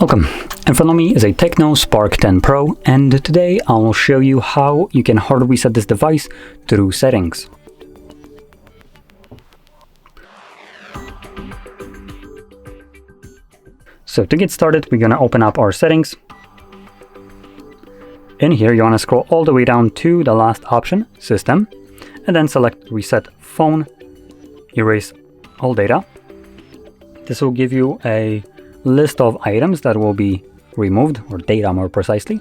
Welcome. In front of me is a TECNO Spark 10 Pro, and today I will show you how you can hard reset this device through settings. So to get started, we're going to open up our settings. In here, you want to scroll all the way down to the last option, System, and then select Reset Phone, Erase All Data. This will give you a list of items that will be removed, or data more precisely,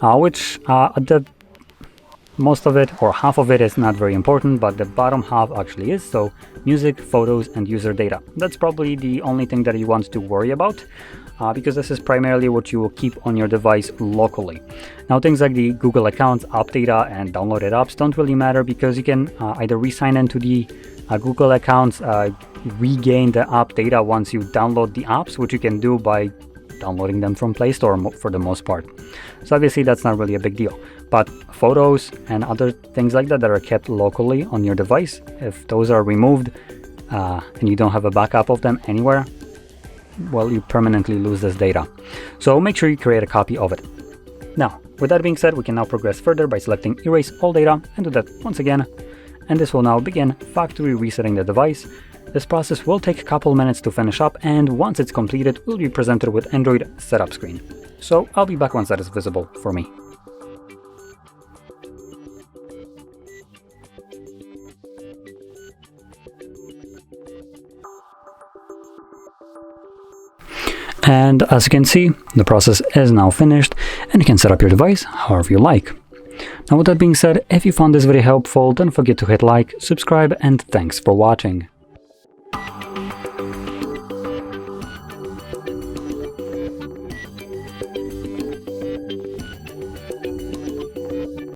which most of it or half of it is not very important, but the bottom half actually is. So music, photos, and user data. That's probably the only thing that you want to worry about, because this is primarily what you will keep on your device locally. Now, things like the Google accounts, app data, and downloaded apps don't really matter, because you can either re-sign into the Google accounts, regain the app data once you download the apps, which you can do by downloading them from Play Store for the most part. So obviously that's not really a big deal, but photos and other things like that are kept locally on your device, if those are removed and you don't have a backup of them anywhere, well, you permanently lose this data. So make sure you create a copy of it. Now, with that being said, we can now progress further by selecting Erase All Data, and do that once again, and this will now begin factory resetting the device. This process will take a couple minutes to finish up, and once it's completed, we'll be presented with Android setup screen. So I'll be back once that is visible for me. And as you can see, the process is now finished, and you can set up your device however you like. Now, with that being said, if you found this video helpful, don't forget to hit like, subscribe, and thanks for watching.